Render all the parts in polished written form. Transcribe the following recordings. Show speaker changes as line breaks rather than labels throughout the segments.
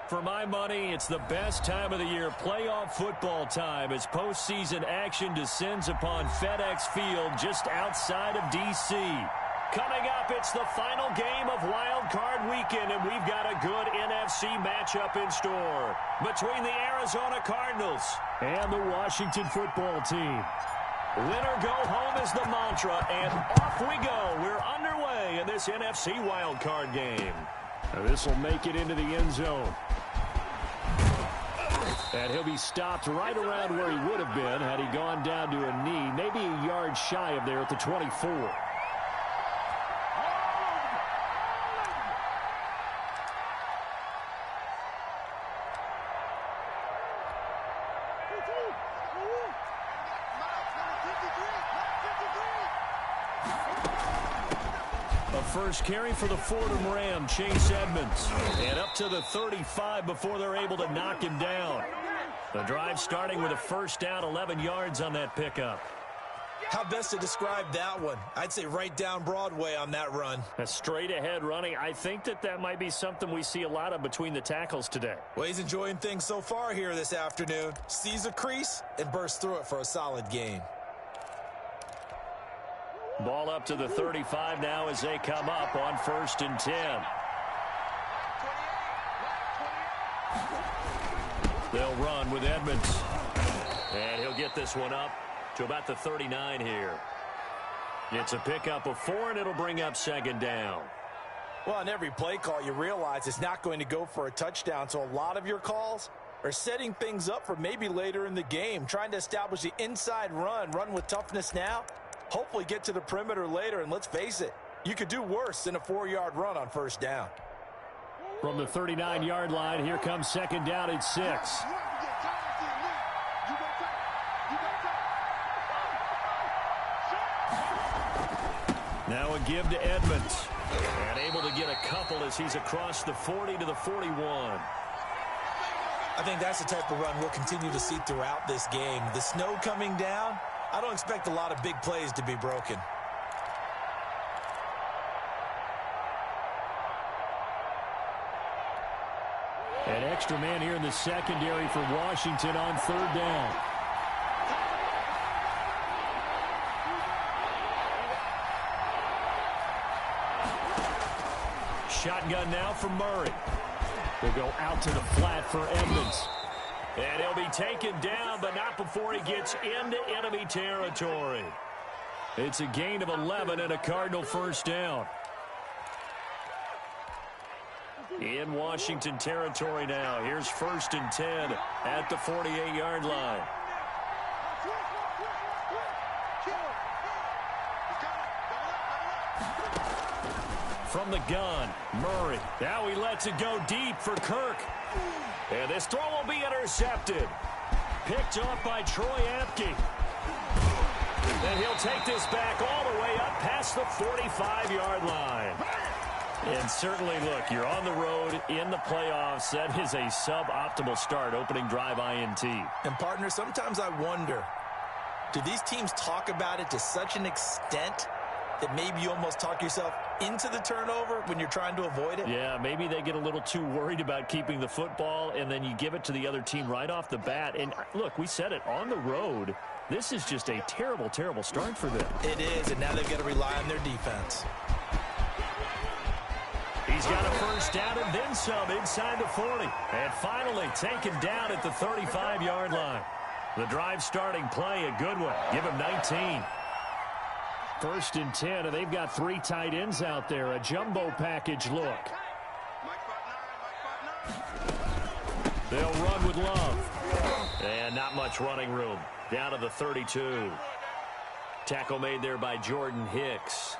For my money, it's the best time of the year, playoff football time, as postseason action descends upon FedEx Field just outside of D.C. Coming up, it's the final game of Wild Card Weekend, and we've got a good NFC matchup in store between the Arizona Cardinals and the Washington Football Team. Winner go home is the mantra, and off we go. We're underway in this NFC Wild Card game. This will make it into the end zone. And he'll be stopped right around where he would have been had he gone down to a knee, maybe a yard shy of there at the 24. First carry for the Fordham Ram, Chase Edmonds. And up to the 35 before they're able to knock him down. The drive starting with a first down, 11 yards on that pickup.
How best to describe that one? I'd say right down Broadway on that run.
A straight ahead running. I think that might be something we see a lot of between the tackles today.
Well, he's enjoying things so far here this afternoon. Sees a crease and bursts through it for a solid gain.
Ball up to the 35 now as they come up on 1st and 10. They'll run with Edmonds. And he'll get this one up to about the 39 here. It's a pickup of 4, and it'll bring up 2nd down.
Well, on every play call, you realize it's not going to go for a touchdown, so a lot of your calls are setting things up for maybe later in the game, trying to establish the inside run with toughness now. Hopefully get to the perimeter later, and let's face it, you could do worse than a 4-yard run on 1st down.
From the 39-yard line, here comes 2nd down at 6. Now a give to Edmonds. And able to get a couple as he's across the 40 to the 41.
I think that's the type of run we'll continue to see throughout this game. The snow coming down, I don't expect a lot of big plays to be broken.
An extra man here in the secondary for Washington on 3rd down. Shotgun now for Murray. Will go out to the flat for Edmonds. And he'll be taken down, but not before he gets into enemy territory. It's a gain of 11 and a Cardinal 1st down. In Washington territory now. Here's 1st and 10 at the 48-yard line. From the gun, Murray. Now he lets it go deep for Kirk. And this throw will be intercepted. Picked off by Troy Apke. And he'll take this back all the way up past the 45-yard line. And certainly, look, you're on the road in the playoffs. That is a suboptimal start, opening drive INT.
And, partner, sometimes I wonder, do these teams talk about it to such an extent that maybe you almost talk yourself into the turnover when you're trying to avoid it?
Yeah, maybe they get a little too worried about keeping the football, and then you give it to the other team right off the bat. And, look, we said it, on the road, this is just a terrible, terrible start for them.
It is, and now they've got to rely on their defense.
He's got a first down and then some inside the 40. And finally taken down at the 35-yard line. The drive starting play, a good one. Give him 19. 1st and 10, and they've got 3 tight ends out there. A jumbo package look. They'll run with Love. And not much running room. Down to the 32. Tackle made there by Jordan Hicks.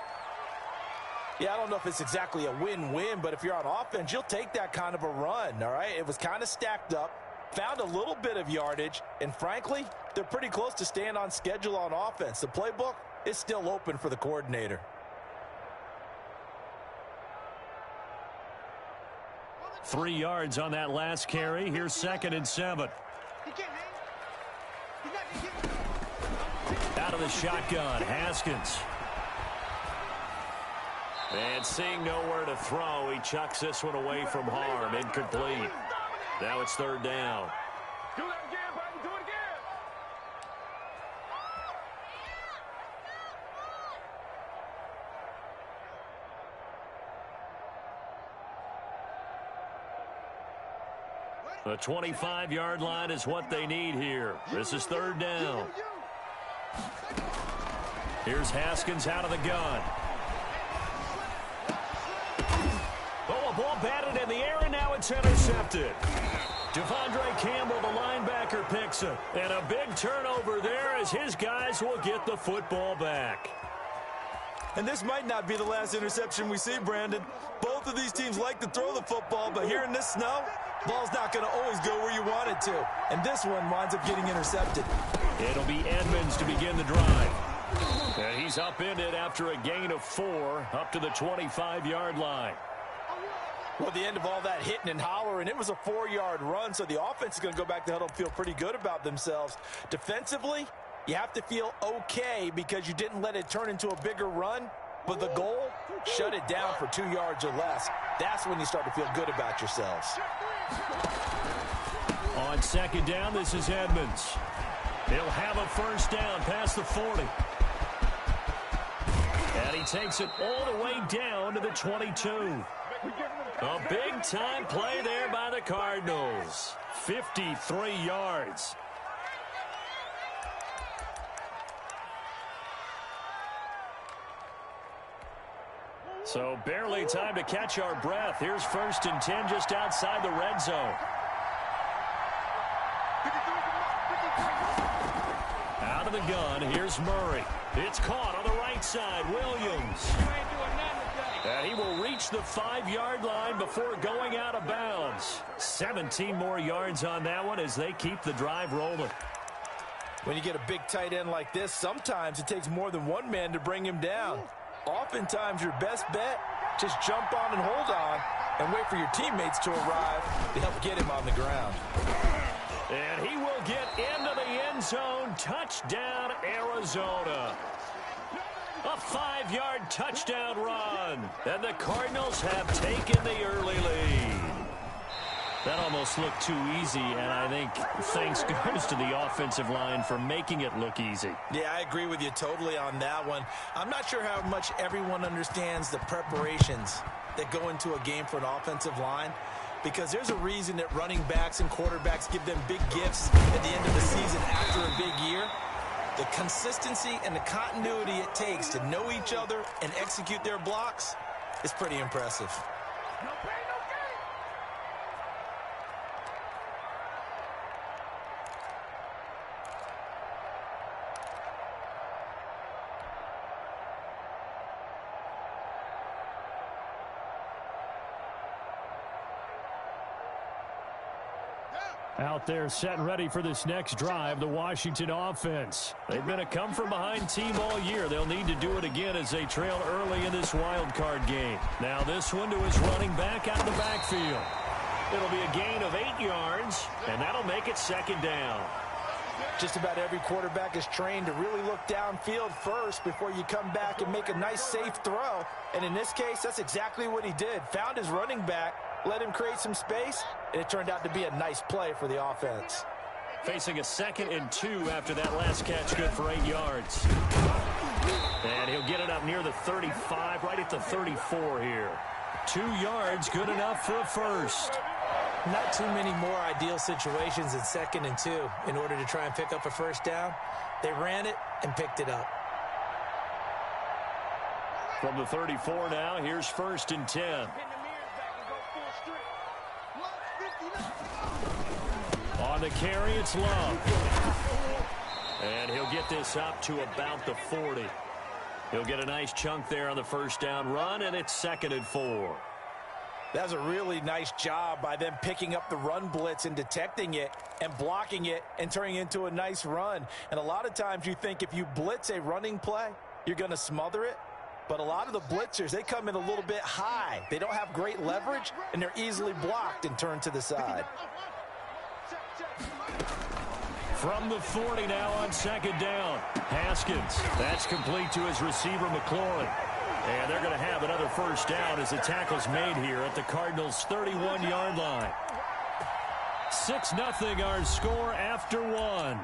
Yeah, I don't know if it's exactly a win-win, but if you're on offense, you'll take that kind of a run, all right? It was kind of stacked up, found a little bit of yardage, and frankly, they're pretty close to staying on schedule on offense. The playbook is still open for the coordinator.
Three yards on that last carry. Here's 2nd and 7. Out of the shotgun, Haskins. And seeing nowhere to throw, he chucks this one away from harm. Incomplete. Now it's third down.
Do that again, buddy. Do it again.
The 25-yard line is what they need here. This is third down. Here's Haskins out of the gun. Oh, a ball batted in the air, and now it's intercepted. Devondre Campbell, the linebacker, picks it. And a big turnover there as his guys will get the football back.
And this might not be the last interception we see, Brandon. Both of these teams like to throw the football, but here in this snow, ball's not going to always go where you want it to. And this one winds up getting intercepted.
It'll be Edmonds to begin the drive. And he's upended after a gain of 4 up to the 25-yard line.
Well, the end of all that hitting and hollering, it was a 4-yard run, so the offense is going to go back to huddle and feel pretty good about themselves. Defensively, you have to feel okay because you didn't let it turn into a bigger run, but the goal, shut it down for 2 yards or less. That's when you start to feel good about yourselves.
On second down, this is Edmonds. He'll have a first down past the 40. And he takes it all the way down to the 22. A big-time play there by the Cardinals. 53 yards. So barely time to catch our breath. Here's 1st and 10 just outside the red zone. Out of the gun, here's Murray. It's caught on the right side. Williams. And he will reach the 5-yard line before going out of bounds. 17 more yards on that one as they keep the drive rolling.
When you get a big tight end like this, sometimes it takes more than one man to bring him down. Oftentimes, your best bet, just jump on and hold on and wait for your teammates to arrive to help get him on the ground.
And he will get into the end zone. Touchdown, Arizona. A 5-yard touchdown run. And the Cardinals have taken the early lead. That almost looked too easy, and I think thanks goes to the offensive line for making it look easy.
Yeah, I agree with you totally on that one. I'm not sure how much everyone understands the preparations that go into a game for an offensive line, because there's a reason that running backs and quarterbacks give them big gifts at the end of the season after a big year. The consistency and the continuity it takes to know each other and execute their blocks is pretty impressive.
Out there set and ready for this next drive, the Washington offense. They've been a come-from-behind team all year. They'll need to do it again as they trail early in this wild card game. Now this one to his running back out of the backfield. It'll be a gain of 8 yards, and that'll make it second down.
Just about every quarterback is trained to really look downfield first before you come back and make a nice, safe throw. And in this case, that's exactly what he did. Found his running back, let him create some space, and it turned out to be a nice play for the offense.
Facing a 2nd and 2 after that last catch, good for 8 yards. And he'll get it up near the 35, right at the 34 here. 2 yards, good enough for a first.
Not too many more ideal situations in 2nd and 2 in order to try and pick up a first down. They ran it and picked it up.
From the 34 now, here's 1st and 10. On the carry, it's Love. And he'll get this up to about the 40. He'll get a nice chunk there on the first down run, and it's 2nd and 4.
That's a really nice job by them picking up the run blitz and detecting it and blocking it and turning it into a nice run. And a lot of times you think if you blitz a running play, you're going to smother it. But a lot of the blitzers, they come in a little bit high. They don't have great leverage, and they're easily blocked and turned to the side.
From the 40 now on 2nd down. Haskins. That's complete to his receiver, McLaurin. And they're going to have another first down as the tackle's made here at the Cardinals' 31-yard line. 6-0 our score after one.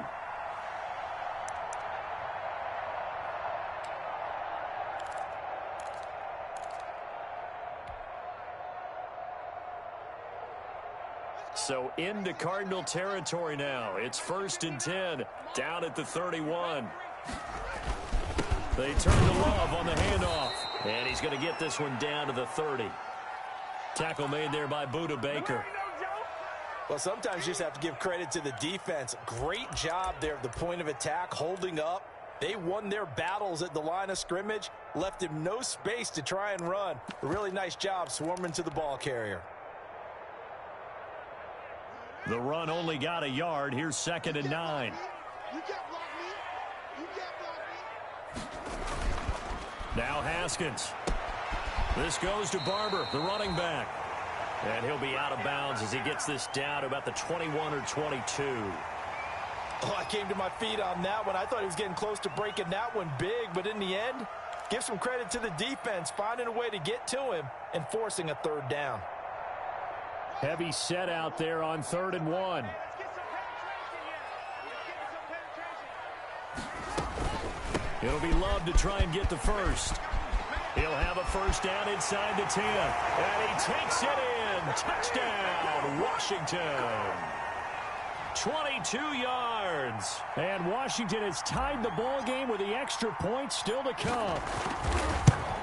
So into Cardinal territory now. It's 1st and 10, down at the 31. They turn to Love on the handoff. And he's going to get this one down to the 30. Tackle made there by Budda Baker.
Well, sometimes you just have to give credit to the defense. Great job there at the point of attack, holding up. They won their battles at the line of scrimmage, left him no space to try and run. A really nice job swarming to the ball carrier.
The run only got a yard. Here's 2nd and 9. Now Haskins. This goes to Barber, the running back. And he'll be out of bounds as he gets this down to about the 21 or 22.
Oh, I came to my feet on that one. I thought he was getting close to breaking that one big, but in the end, give some credit to the defense, finding a way to get to him and forcing a 3rd down.
Heavy set out there on 3rd and 1. It'll be Love to try and get the first. He'll have a 1st down inside the 10. And he takes it in. Touchdown, Washington. 22 yards. And Washington has tied the ball game with the extra point still to come.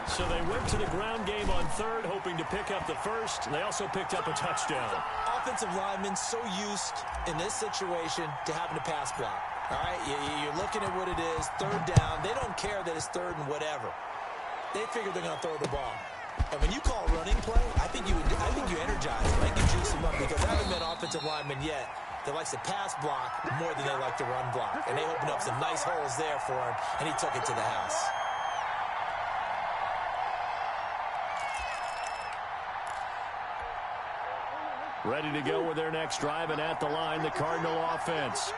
So they went to the ground game on 3rd, hoping to pick up the first. They also picked up a touchdown.
Offensive linemen so used in this situation to having to pass block. All right, you're looking at what it is, 3rd down. They don't care that it's 3rd and whatever. They figure they're going to throw the ball. And when you call running play, I think you energize them. I think you juice them up because I haven't met offensive lineman yet that likes to pass block more than they like to run block. And they opened up some nice holes there for him, and he took it to the house.
Ready to go with their next drive, and at the line, the Cardinal offense.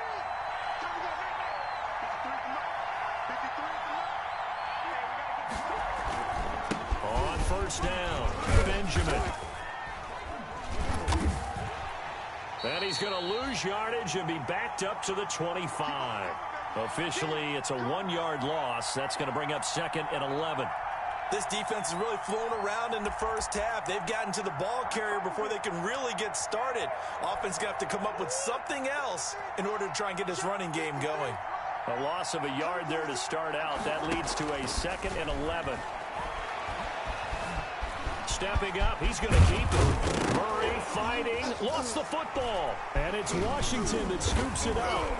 On 1st down, Benjamin. And he's going to lose yardage and be backed up to the 25. Officially, it's a 1-yard loss. That's going to bring up 2nd and 11.
This defense has really flown around in the first half. They've gotten to the ball carrier before they can really get started. Offense going to have to come up with something else in order to try and get this running game going.
A loss of a yard there to start out. That leads to a 2nd and 11. Stepping up, he's going to keep it. Murray fighting, lost the football. And it's Washington that scoops it out.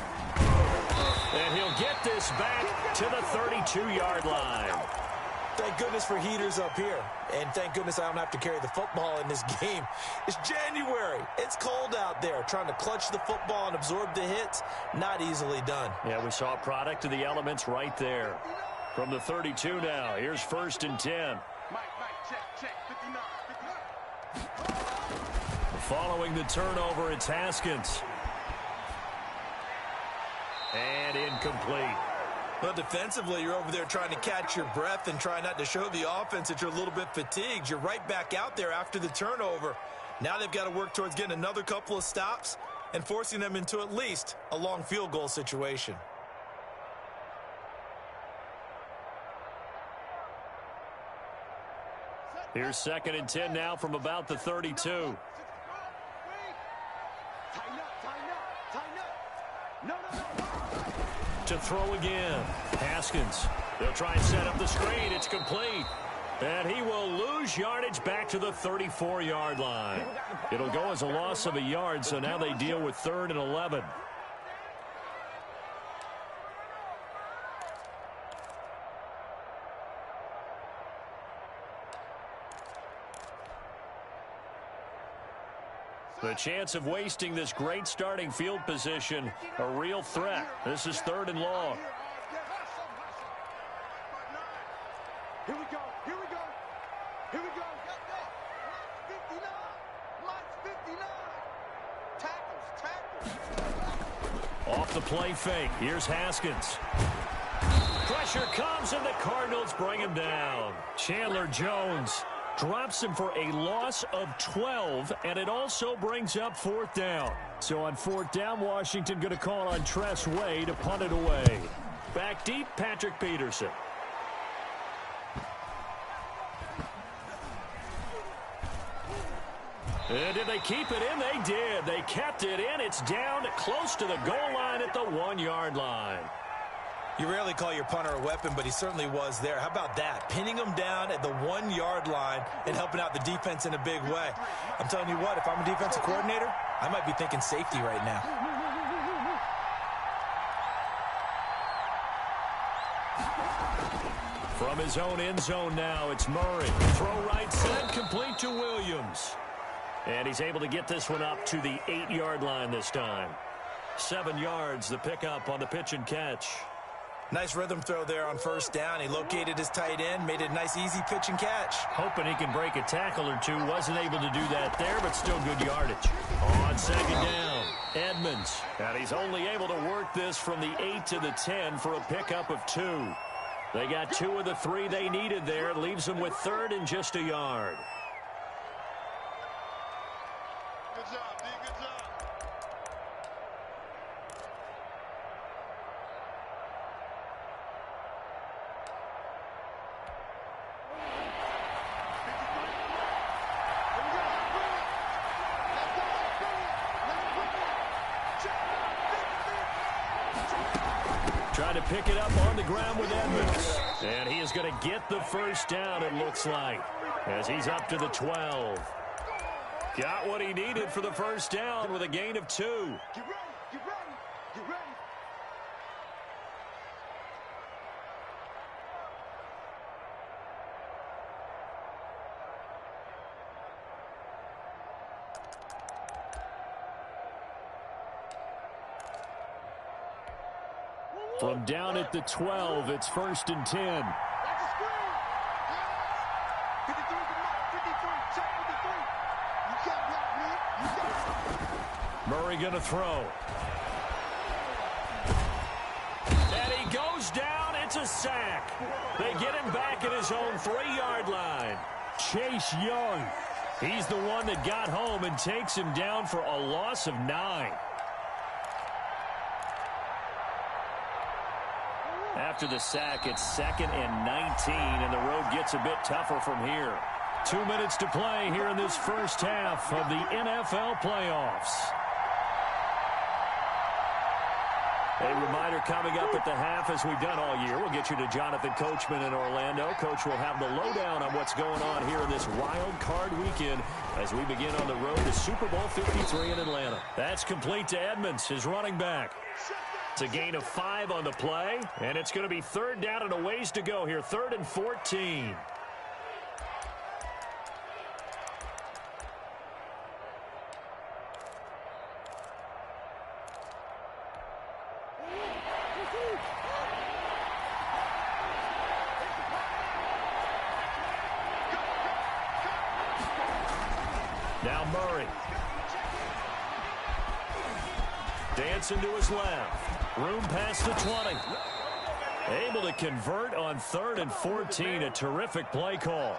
And he'll get this back to the 32-yard line.
Thank goodness for heaters up here. And thank goodness I don't have to carry the football in this game. It's January. It's cold out there. Trying to clutch the football and absorb the hits, not easily done.
Yeah, we saw a product of the elements right there. From the 32 now, here's 1st and 10.
Check, 59.
Following the turnover, it's Haskins. And incomplete.
Well, defensively, you're over there trying to catch your breath and try not to show the offense that you're a little bit fatigued. You're right back out there after the turnover. Now they've got to work towards getting another couple of stops and forcing them into at least a long field goal situation.
Here's 2nd and 10 now from about the 32. To throw again. Haskins. They'll try and set up the screen. It's complete. And he will lose yardage back to the 34-yard line. It'll go as a loss of a yard, so now they deal with 3rd and 11. The chance of wasting this great starting field position, a real threat. This is 3rd and long.
Here we go. Tackles.
Off the play fake. Here's Haskins. Pressure comes, and the Cardinals bring him down. Chandler Jones Drops him for a loss of 12, and it also brings up 4th down. So on 4th down, Washington going to call on Tress Way to punt it away. Back deep, Patrick Peterson. And did they keep it in? They did. They kept it in. It's down close to the goal line at the 1-yard line.
You rarely call your punter a weapon, but he certainly was there. How about that? Pinning him down at the 1-yard line and helping out the defense in a big way. I'm telling you what, if I'm a defensive coordinator, I might be thinking safety right now.
From his own end zone now, it's Murray. Throw right side, complete to Williams. And he's able to get this one up to the 8-yard line this time. 7 yards, the pickup on the pitch and catch.
Nice rhythm throw there on 1st down. He located his tight end, made it a nice easy pitch and catch.
Hoping he can break a tackle or two. Wasn't able to do that there, but still good yardage. On 2nd down, Edmonds. And he's only able to work this from the 8 to the 10 for a pickup of 2. They got 2 of the 3 they needed there. Leaves them with 3rd and just a yard.
Good job, D. Good job.
Trying to pick it up on the ground with Edmonds. And he is going to get the 1st down, it looks like, as he's up to the 12. Got what he needed for the 1st down with a gain of 2.
Get ready, get ready, get ready.
From down at the 12, it's 1st and 10.
Watch the screen. 53 to mark, 53. Check 53. You got block, man. You got it.
Murray going to throw. And he goes down. It's a sack. They get him back at his own 3-yard line. Chase Young. He's the one that got home and takes him down for a loss of 9. After the sack, it's 2nd and 19, and the road gets a bit tougher from here. 2 minutes to play here in this first half of the NFL playoffs. A reminder coming up at the half, as we've done all year. We'll get you to Jonathan Coachman in Orlando. Coach will have the lowdown on what's going on here in this wild card weekend as we begin on the road to Super Bowl 53 in Atlanta. That's complete to Edmonds, his running back. It's a gain of 5 on the play, and it's going to be 3rd down and a ways to go here, 3rd and 14. Now Murray. Dancing to his left. Room past the 20. Able to convert on 3rd and 14. A terrific play call.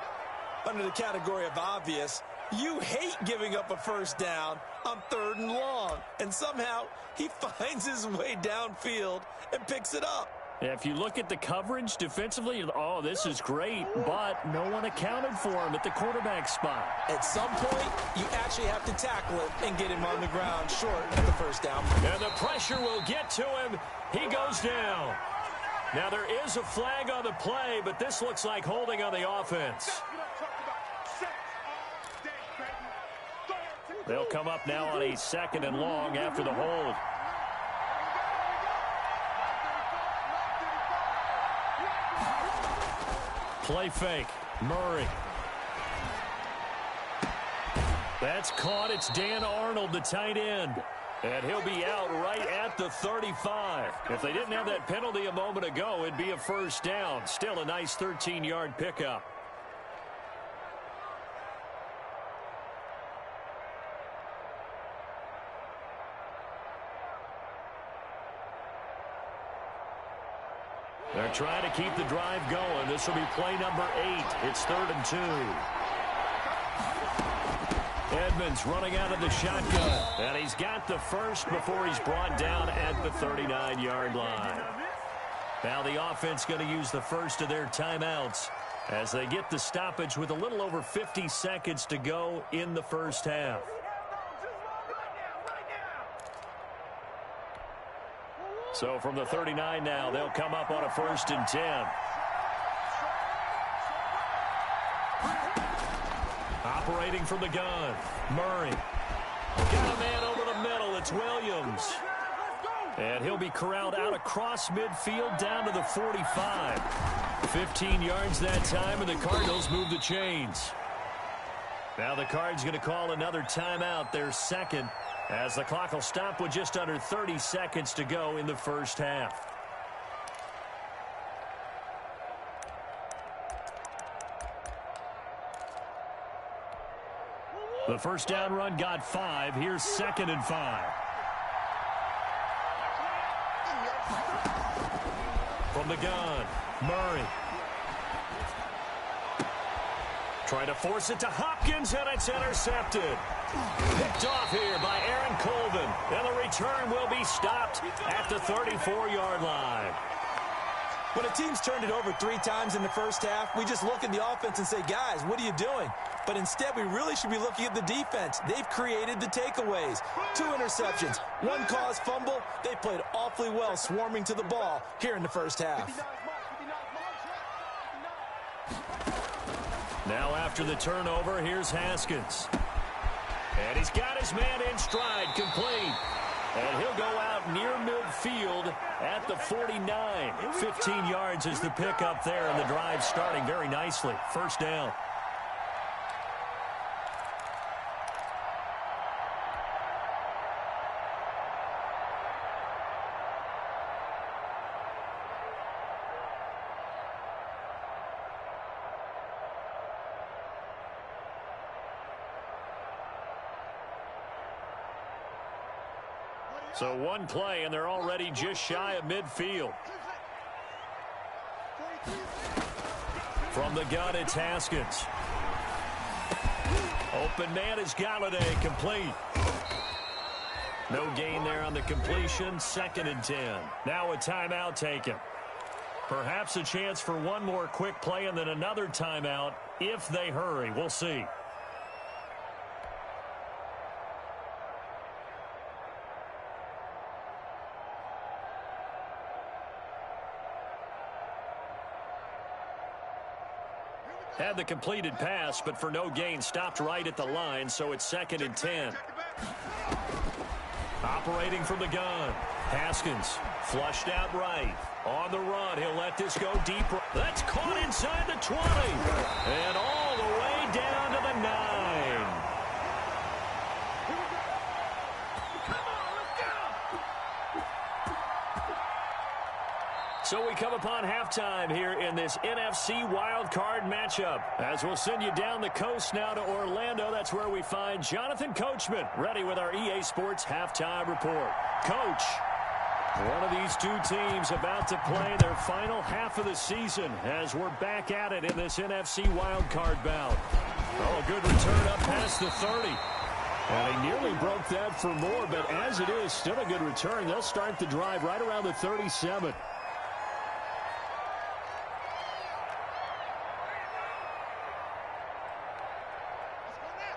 Under the category of obvious, you hate giving up a 1st down on 3rd and long. And somehow he finds his way downfield and picks it up.
If you look at the coverage defensively, oh, this is great, but no one accounted for him at the quarterback spot.
At some point, you actually have to tackle him and get him on the ground short of the 1st down.
And the pressure will get to him. He goes down. Now there is a flag on the play, but this looks like holding on the offense. They'll come up now on a 2nd and long after the hold. Play fake. Murray. That's caught. It's Dan Arnold, the tight end. And he'll be out right at the 35. If they didn't have that penalty a moment ago, it'd be a 1st down. Still a nice 13-yard pickup. They're trying to keep the drive going. This will be play number 8. It's 3rd and 2. Edmonds running out of the shotgun. And he's got the first before he's brought down at the 39-yard line. Now the offense going to use the first of their timeouts as they get the stoppage with a little over 50 seconds to go in the first half. So from the 39 now, they'll come up on a 1st and 10. Operating from the gun, Murray. Got a man over the middle. It's Williams. And he'll be corralled out across midfield down to the 45. 15 yards that time, and the Cardinals move the chains. Now the Cards going to call another timeout, their second, as the clock will stop with just under 30 seconds to go in the first half. The first down run got 5. Here's 2nd and 5. From the gun, Murray. Trying to force it to Hopkins, and it's intercepted. Picked off here by Aaron Colvin, and the return will be stopped at the 34-yard line.
When a team's turned it over 3 times in the first half, we just look at the offense and say, guys, what are you doing? But instead, we really should be looking at the defense. They've created the takeaways. 2 interceptions, 1 caused fumble. They played awfully well swarming to the ball here in the first half.
Now after the turnover, here's Haskins. And he's got his man in stride, complete. And he'll go out near midfield at the 49. 15 yards is the pickup there, and the drive starting very nicely. First down. So 1 play, and they're already just shy of midfield. From the gun, it's Haskins. Open man is Galladay, complete. No gain there on the completion. 2nd and 10. Now a timeout taken. Perhaps a chance for one more quick play and then another timeout if they hurry. We'll see. Had the completed pass, but for no gain, stopped right at the line, so it's 2nd and 10. Operating from the gun, Haskins flushed out right. On the run, he'll let this go deeper. That's caught inside the 20. And all the way down to the 9. So we come upon halftime here in this NFC wildcard matchup. As we'll send you down the coast now to Orlando, that's where we find Jonathan Coachman, ready with our EA Sports halftime report. Coach, one of these 2 teams about to play their final half of the season as we're back at it in this NFC wildcard bout. Oh, a good return up past the 30. And he nearly broke that for more, but as it is, still a good return. They'll start the drive right around the 37.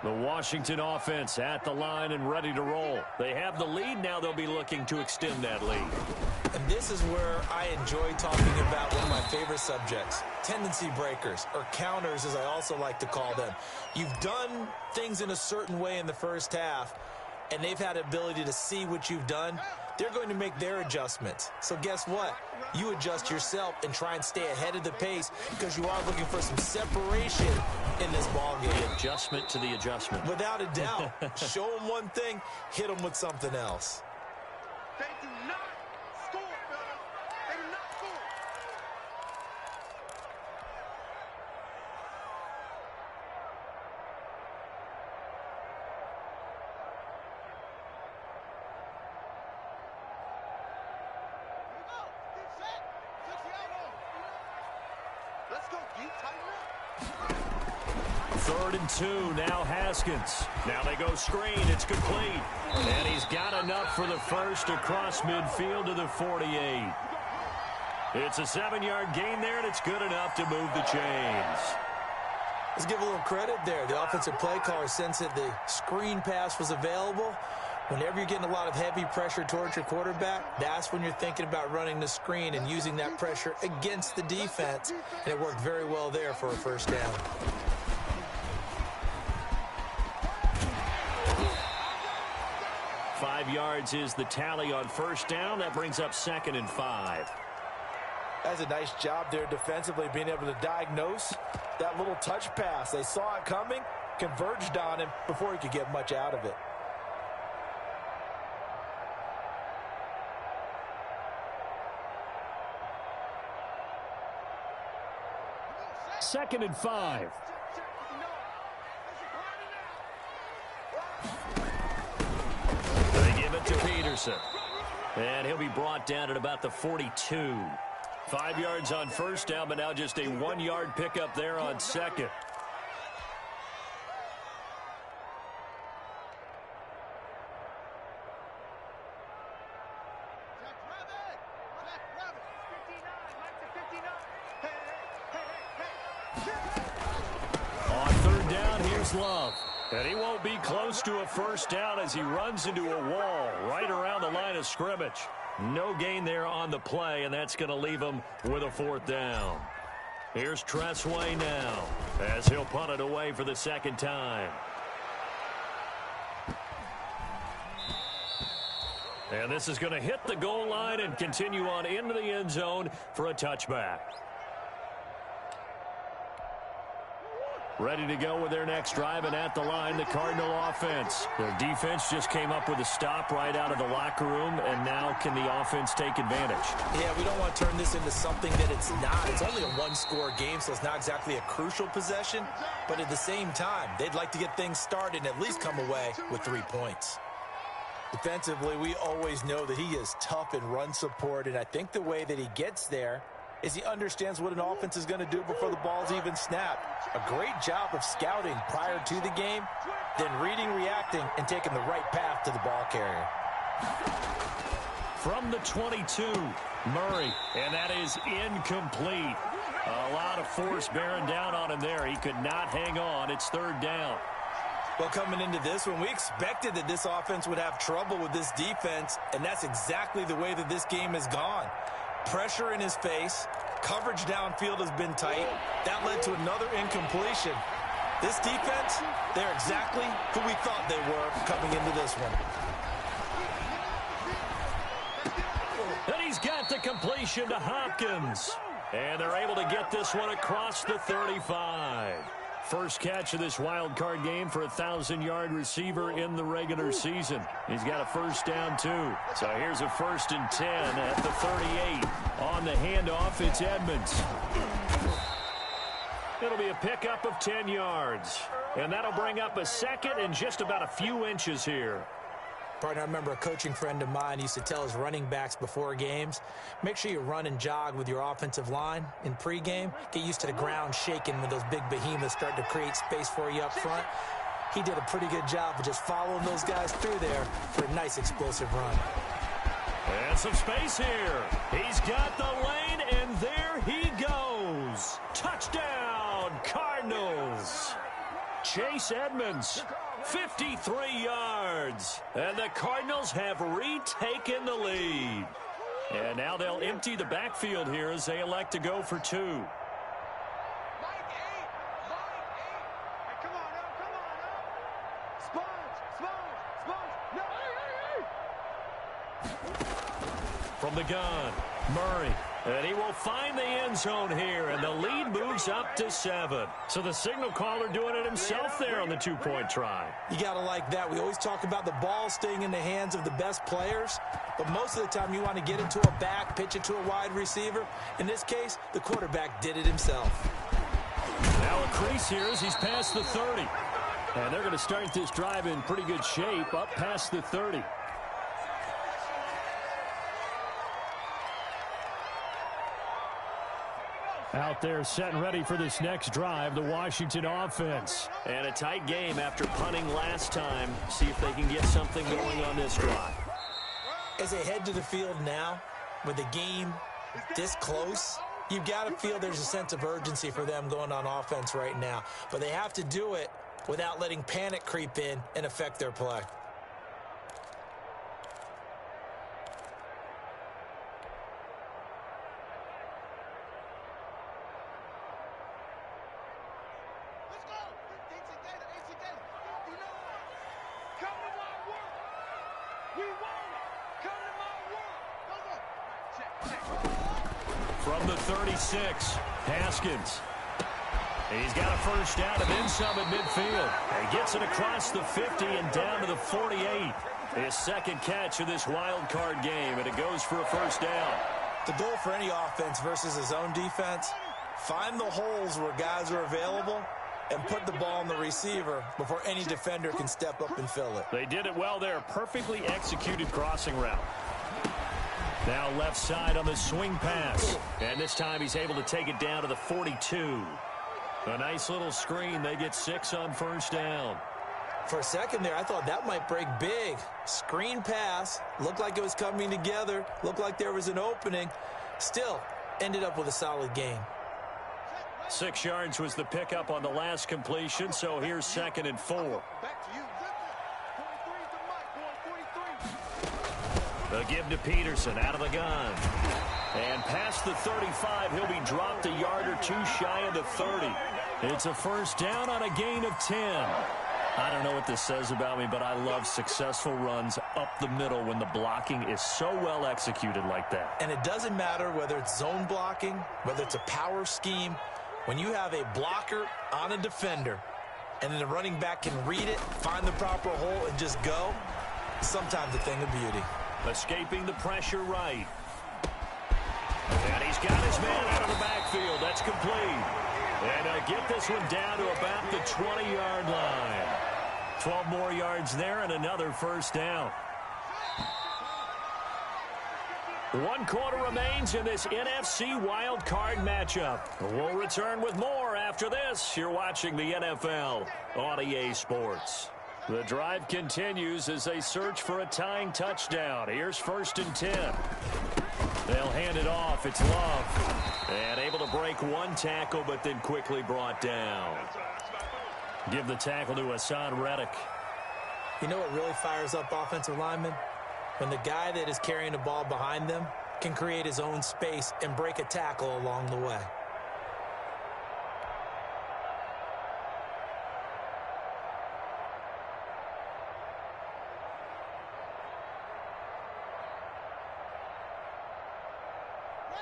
The Washington offense at the line and ready to roll. They have the lead. Now they'll be looking to extend that lead.
And this is where I enjoy talking about one of my favorite subjects, tendency breakers, or counters as I also like to call them. You've done things in a certain way in the first half, and they've had the ability to see what you've done. They're going to make their adjustments. So guess what? You adjust yourself and try and stay ahead of the pace because you are looking for some separation in this ball game.
The adjustment to the adjustment.
Without a doubt. Show them one thing, hit them with something else.
They do not score, fellas. They do not score. Let's go, deep, tighten up.
3rd and 2, now Haskins. Now they go screen, it's complete. And he's got enough for the first across midfield to the 48. It's a 7-yard gain there, and it's good enough to move the chains.
Let's give a little credit there. The offensive play caller sensed that the screen pass was available. Whenever you're getting a lot of heavy pressure towards your quarterback, that's when you're thinking about running the screen and using that pressure against the defense. And it worked very well there for a first down.
Five yards is the tally on first down. That brings up 2nd and 5.
That's a nice job there defensively, being able to diagnose that little touch pass. They saw it coming, converged on him before he could get much out of it.
Second and 5. They give it to Peterson. And he'll be brought down at about the 42. 5 yards on first down, but now just a 1-yard pickup there on second. On 3rd down, here's Love. And he won't be close to a first down as he runs into a wall right around the line of scrimmage. No gain there on the play, and that's going to leave him with a 4th down. Here's Tressway now as he'll punt it away for the 2nd time. And this is going to hit the goal line and continue on into the end zone for a touchback. Ready to go with their next drive, and at the line, the Cardinal offense. Their defense just came up with a stop right out of the locker room, and now can the offense take advantage?
Yeah, we don't want to turn this into something that it's not. It's only a one-score game, so it's not exactly a crucial possession. But at the same time, they'd like to get things started and at least come away with 3 points. Defensively, we always know that he is tough in run support, and I think the way that he gets there is he understands what an offense is going to do before the ball's even snapped. A great job of scouting prior to the game, then reading, reacting, and taking the right path to the ball carrier.
From the 22, Murray, and that is incomplete. A lot of force bearing down on him there. He could not hang on. It's 3rd down.
Well, coming into this one, we expected that this offense would have trouble with this defense, and that's exactly the way that this game has gone. Pressure in his face. Coverage downfield has been tight. That led to another incompletion. This defense, they're exactly who we thought they were coming into this one.
And he's got the completion to Hopkins. And they're able to get this one across the 35. First catch of this wild card game for a 1,000-yard receiver in the regular season. He's got a first down, too. So here's a 1st and 10 at the 38. On the handoff, it's Edmonds. It'll be a pickup of 10 yards. And that'll bring up a 2nd and just about a few inches here.
Partner, I remember a coaching friend of mine used to tell his running backs before games, make sure you run and jog with your offensive line in pregame. Get used to the ground shaking when those big behemoths start to create space for you up front. He did a pretty good job of just following those guys through there for a nice explosive run.
And some space here. He's got the lane, and there he goes. Touchdown, Cardinals. Chase Edmonds, 53 yards. And the Cardinals have retaken the lead. And now they'll empty the backfield here as they elect to go for 2. From the gun, Murray. And he will find the end zone here, and the lead moves up to 7. So the signal caller doing it himself there on the 2-point try.
You got to like that. We always talk about the ball staying in the hands of the best players, but most of the time you want to get it to a back, pitch it to a wide receiver. In this case, the quarterback did it himself.
Now a crease here as he's past the 30. And they're going to start this drive in pretty good shape up past the 30. Out there set and ready for this next drive, the Washington offense. And a tight game after punting last time. See if they can get something going on this drive.
As they head to the field now, with the game this close, you've got to feel there's a sense of urgency for them going on offense right now. But they have to do it without letting panic creep in and affect their play.
From the 36, Haskins. He's got a first down and then some at midfield. He gets it across the 50 and down to the 48. His second catch of this wild card game, and it goes for a first down.
The goal for any offense versus his own defense, find the holes where guys are available and put the ball on the receiver before any defender can step up and fill it.
They did it well there. Perfectly executed crossing route. Now left side on the swing pass. And this time he's able to take it down to the 42. A nice little screen. They get 6 on first down.
For a second there, I thought that might break big. Screen pass. Looked like it was coming together. Looked like there was an opening. Still, ended up with a solid gain.
6 yards was the pickup on the last completion, so here's 2nd and 4. The give to Peterson out of the gun. And past the 35, he'll be dropped a yard or 2 shy of the 30. It's a first down on a gain of 10. I don't know what this says about me, but I love successful runs up the middle when the blocking is so well executed like that.
And it doesn't matter whether it's zone blocking, whether it's a power scheme. When you have a blocker on a defender and then the running back can read it, find the proper hole, and just go, sometimes a thing of beauty.
Escaping the pressure right. And he's got his man out of the backfield. That's complete. And get this one down to about the 20-yard line. 12 more yards there and another first down. 1 quarter remains in this NFC Wild Card matchup. We'll return with more after this. You're watching the NFL on EA Sports. The drive continues as they search for a tying touchdown. Here's 1st and 10. They'll hand it off. It's Love. And able to break 1 tackle, but then quickly brought down. Give the tackle to Hassan Reddick.
You know what really fires up offensive linemen? When the guy that is carrying the ball behind them can create his own space and break a tackle along the way.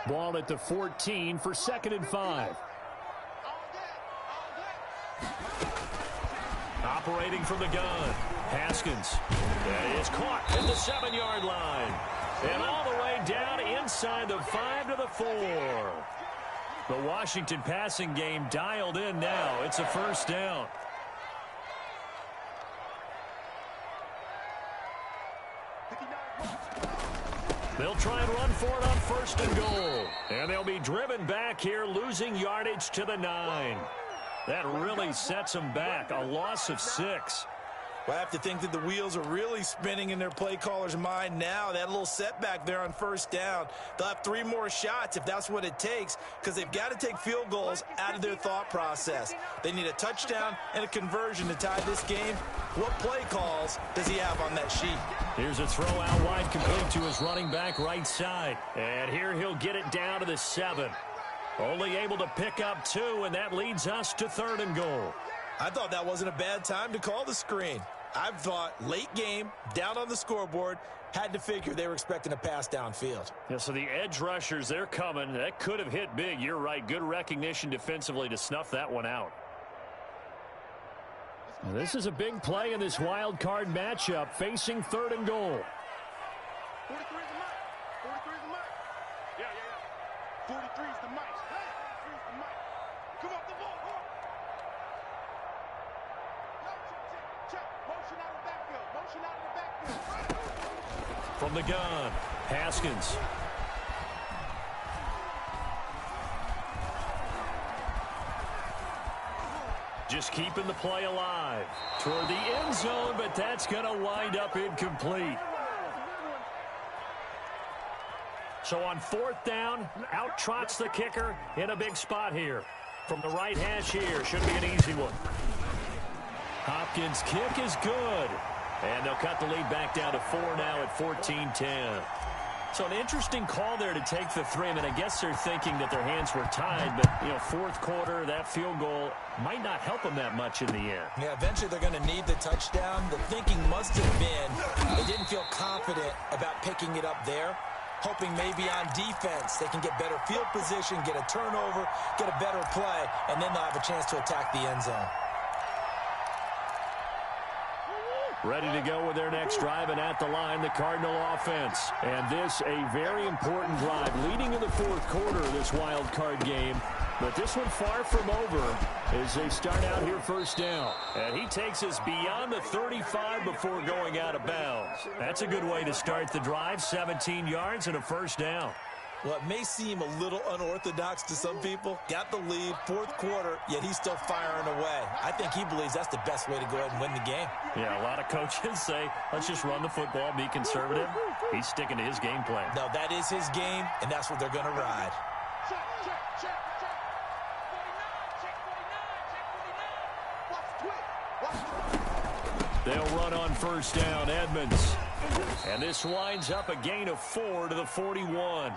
Ball at the 14 for 2nd and 5. Operating from the gun, Haskins. That is caught at the 7-yard line. And all the way down inside the 5 to the 4. The Washington passing game dialed in now. It's a first down. They'll try and run for it on 1st and goal. And they'll be driven back here, losing yardage to the 9. That really sets them back. A loss of 6.
Well, I have to think that the wheels are really spinning in their play caller's mind now. That little setback there on 1st down. They'll have 3 more shots if that's what it takes, because they've got to take field goals out of their thought process. They need a touchdown and a conversion to tie this game. What play calls does he have on that sheet?
Here's a throw out wide, complete to his running back right side. And here he'll get it down to the 7. Only able to pick up 2, and that leads us to 3rd and goal.
I thought that wasn't a bad time to call the screen. I thought late game, down on the scoreboard, had to figure they were expecting a pass downfield.
Yeah, so the edge rushers, they're coming. That could have hit big. You're right. Good recognition defensively to snuff that one out. This is a big play in this wild card matchup, facing 3rd and goal.
43 is the mic. 43 is the mic. Yeah. 43 is the mic. 43 is the mic. Come off the ball. Come on. Check. Motion out of the backfield. Motion out of the backfield.
From the gun, Haskins. Just keeping the play alive toward the end zone, but that's going to wind up incomplete. So on 4th down, out trots the kicker in a big spot here. From the right hash here, should be an easy one. Hopkins' kick is good. And they'll cut the lead back down to 4 now at 14-10. So an interesting call there to take the 3. I mean, I guess they're thinking that their hands were tied, but, 4th quarter, that field goal might not help them that much in the end.
Yeah, eventually they're going to need the touchdown. The thinking must have been they didn't feel confident about picking it up there, hoping maybe on defense they can get better field position, get a turnover, get a better play, and then they'll have a chance to attack the end zone.
Ready to go with their next drive, and at the line, the Cardinal offense. And this, a very important drive, leading in the 4th quarter of this wild card game. But this one far from over as they start out here 1st down. And he takes us beyond the 35 before going out of bounds. That's a good way to start the drive, 17 yards and a 1st down.
Well, it may seem a little unorthodox to some people. Got the lead, 4th quarter, yet he's still firing away. I think he believes that's the best way to go ahead and win the game.
Yeah, a lot of coaches say, let's just run the football, be conservative. He's sticking to his game plan.
No, that is his game, and that's what they're going to ride.
They'll run on 1st down, Edmonds. And this winds up a gain of 4 to the 41.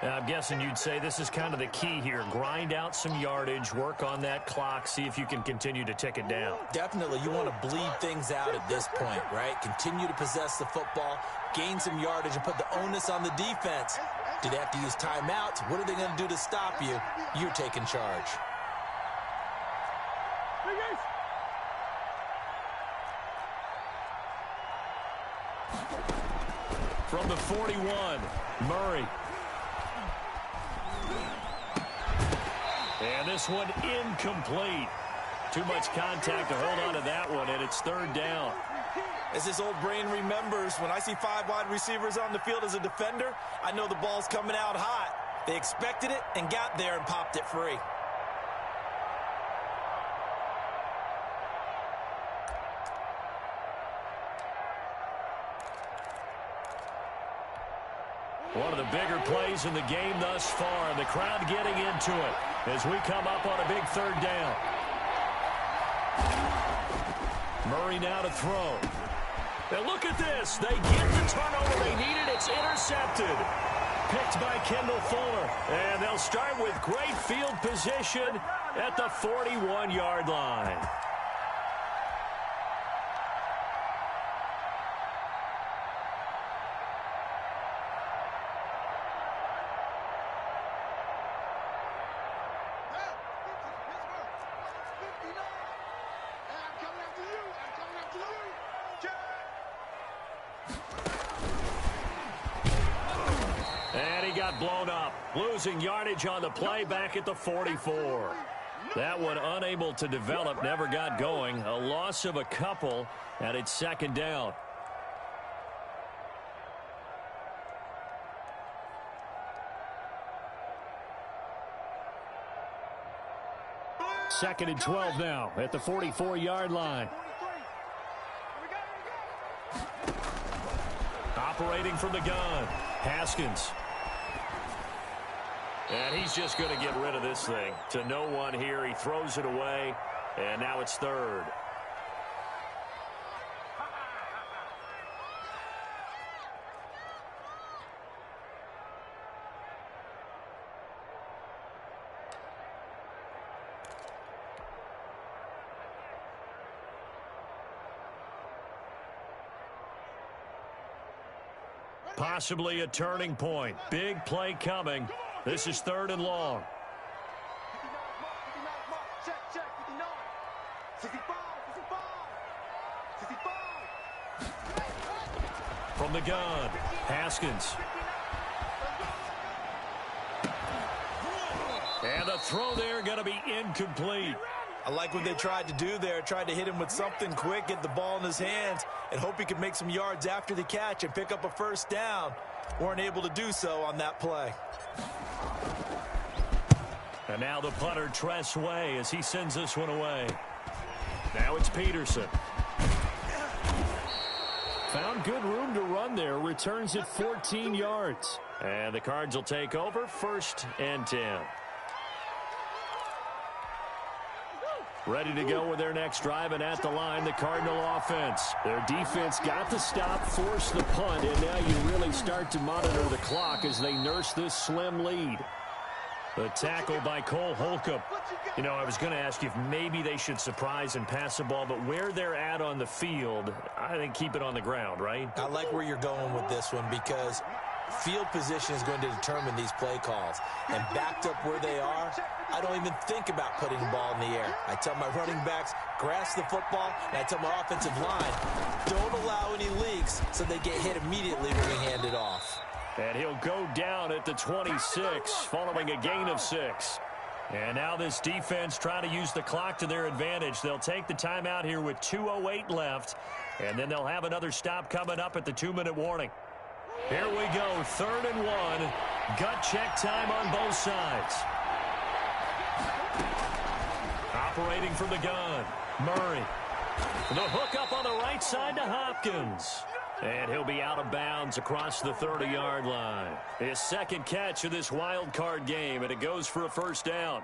Now, I'm guessing you'd say this is kind of the key here. Grind out some yardage, work on that clock, see if you can continue to tick it down.
Definitely. You want to bleed things out at this point, right? Continue to possess the football, gain some yardage, and put the onus on the defense. Do they have to use timeouts? What are they going to do to stop you? You're taking charge.
From the 41, Murray. And this one incomplete. Too much contact to hold on to that one, and it's 3rd down.
As this old brain remembers, when I see 5 wide receivers on the field as a defender, I know the ball's coming out hot. They expected it and got there and popped it free.
One of the bigger plays in the game thus far, and the crowd getting into it as we come up on a big 3rd down. Murray now to throw. And look at this. They get the turnover they needed. It's intercepted. Picked by Kendall Fuller. And they'll start with great field position at the 41-yard line. Blown up, losing yardage on the play back at the 44. That one unable to develop, never got going. A loss of a couple, and it's 2nd down. Second and 12 now at the 44-yard line. Operating from the gun, Haskins. And he's just going to get rid of this thing. To no one here. He throws it away. And now it's 3rd. Possibly a turning point. Big play coming. This is 3rd and long. From the gun, Haskins. And the throw there going to be incomplete.
I like what they tried to do there. Tried to hit him with something quick, get the ball in his hands, and hope he could make some yards after the catch and pick up a 1st down. Weren't able to do so on that play.
And now the punter, Tress Way, as he sends this one away. Now it's Peterson. Found good room to run there. Returns it 14 yards. And the Cards will take over, 1st and 10. Ready to go with their next drive, and at the line, the Cardinal offense. Their defense got the stop, forced the punt, and now you really start to monitor the clock as they nurse this slim lead. The tackle by Cole Holcomb. You know, I was going to ask you if maybe they should surprise and pass the ball, but where they're at on the field, I think keep it on the ground, right?
I like where you're going with this one because field position is going to determine these play calls. And backed up where they are, I don't even think about putting the ball in the air. I tell my running backs, grasp the football, and I tell my offensive line, don't allow any leaks so they get hit immediately when we hand it off.
And he'll go down at the 26, following a gain of 6. And now this defense trying to use the clock to their advantage. They'll take the timeout here with 2:08 left, and then they'll have another stop coming up at the 2-minute warning. Here we go, 3rd and 1. Gut check time on both sides. Operating from the gun, Murray. The hook up on the right side to Hopkins. And he'll be out of bounds across the 30-yard line. His second catch of this wild card game, and it goes for a 1st down.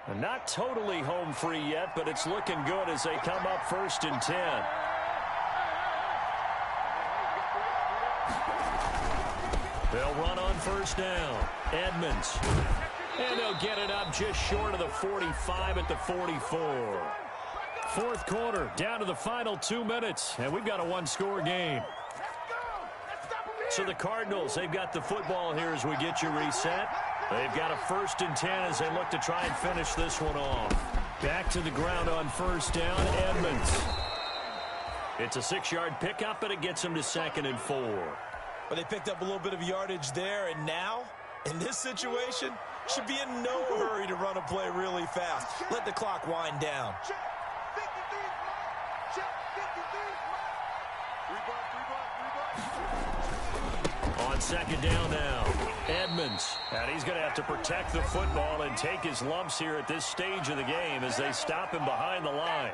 And not totally home free yet, but it's looking good as they come up 1st and 10. They'll run on 1st down. Edmonds. And they'll get it up just short of the 45 at the 44. 4th quarter, down to the final 2 minutes, and we've got a 1-score game. So the Cardinals, they've got the football here as we get you reset. They've got a 1st and 10 as they look to try and finish this one off. Back to the ground on 1st down, Edmonds. It's a 6-yard pickup, and it gets them to 2nd and 4.
But they picked up a little bit of yardage there, and now, in this situation, should be in no hurry to run a play really fast. Let the clock wind down.
On 2nd down now, Edmonds. And he's going to have to protect the football and take his lumps here at this stage of the game as they stop him behind the line.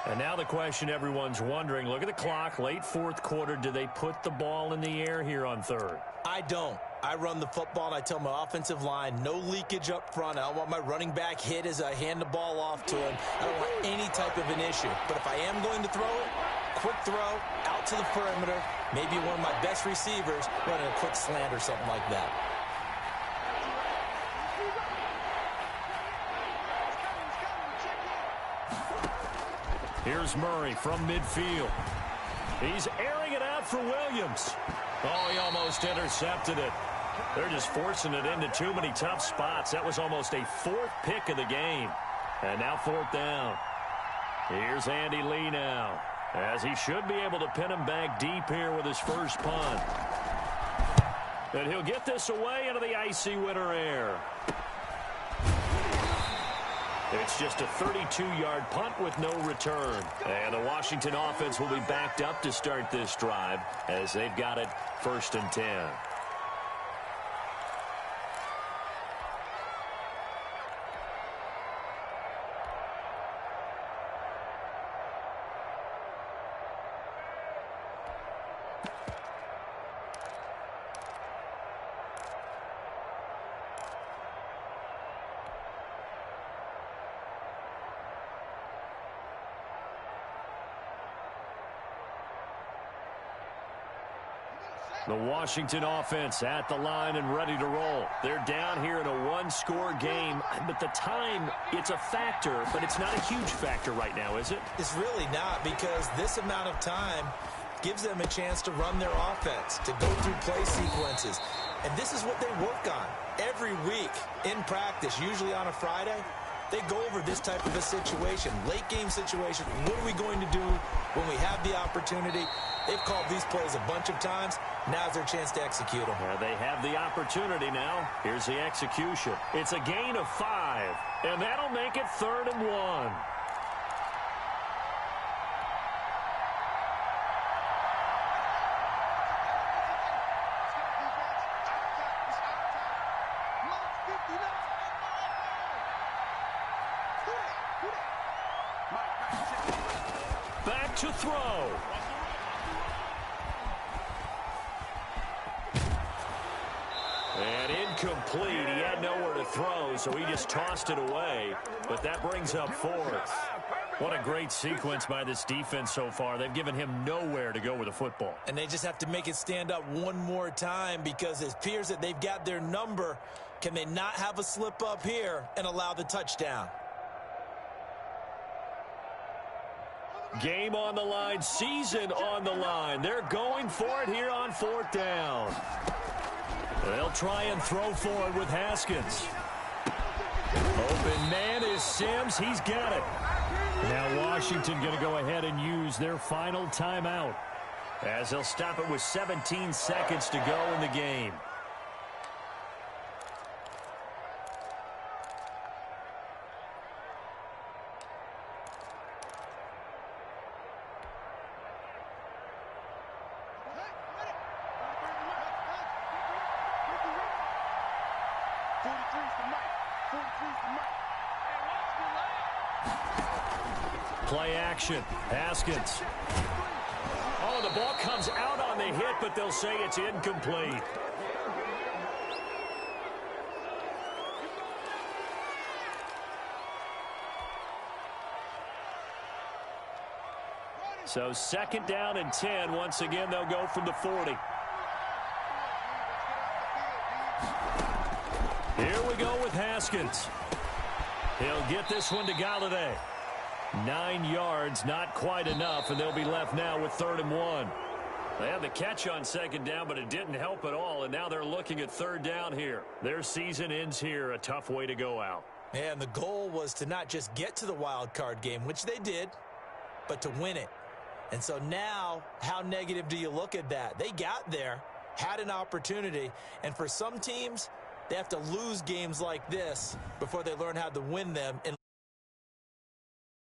And now the question everyone's wondering, look at the clock, late 4th quarter, do they put the ball in the air here on 3rd?
I don't. I run the football, and I tell my offensive line, no leakage up front. I don't want my running back hit as I hand the ball off to him. I don't want any type of an issue. But if I am going to throw it, quick throw, out to the perimeter, maybe one of my best receivers running a quick slant or something like that.
Here's Murray from midfield. He's airing it out for Williams. Oh, he almost intercepted it. They're just forcing it into too many tough spots. That was almost a 4th pick of the game. And now 4th down. Here's Andy Lee now, as he should be able to pin him back deep here with his first punt. And he'll get this away into the icy winter air. It's just a 32-yard punt with no return. And the Washington offense will be backed up to start this drive as they've got it 1st and 10. The Washington offense at the line and ready to roll. They're down here in a 1-score game, but the time, it's a factor, but it's not a huge factor right now, is it?
It's really not, because this amount of time gives them a chance to run their offense, to go through play sequences. And this is what they work on every week in practice, usually on a Friday. They go over this type of a situation, late game situation. What are we going to do when we have the opportunity? They've called these plays a bunch of times. Now's their chance to execute them.
They have the opportunity now. Here's the execution. It's a gain of 5, and that'll make it 3rd and 1. to throw. And incomplete. He had nowhere to throw, so he just tossed it away. But that brings up fourth. What a great sequence by this defense so far. They've given him nowhere to go with the football.
And they just have to make it stand up one more time because it appears that they've got their number. Can they not have a slip up here and allow the touchdown?
Game on the line, season on the line. They're going for it here on fourth down. They'll try and throw for it with Haskins. Open man is Sims. He's got it. Now Washington going to go ahead and use their final timeout as they'll stop it with 17 seconds to go in the game. Play action. Haskins. Oh, the ball comes out on the hit, but they'll say it's incomplete. So second down and 10. Once again, they'll go from the 40. Here we go with Haskins. He'll get this one to Galladay. 9 yards, not quite enough, and they'll be left now with 3rd and 1. They had the catch on second down, but it didn't help at all, and now they're looking at 3rd down here. Their season ends here, a tough way to go out.
And the goal was to not just get to the wild card game, which they did, but to win it. And so now, how negative do you look at that? They got there, had an opportunity, and for some teams, they have to lose games like this before they learn how to win them.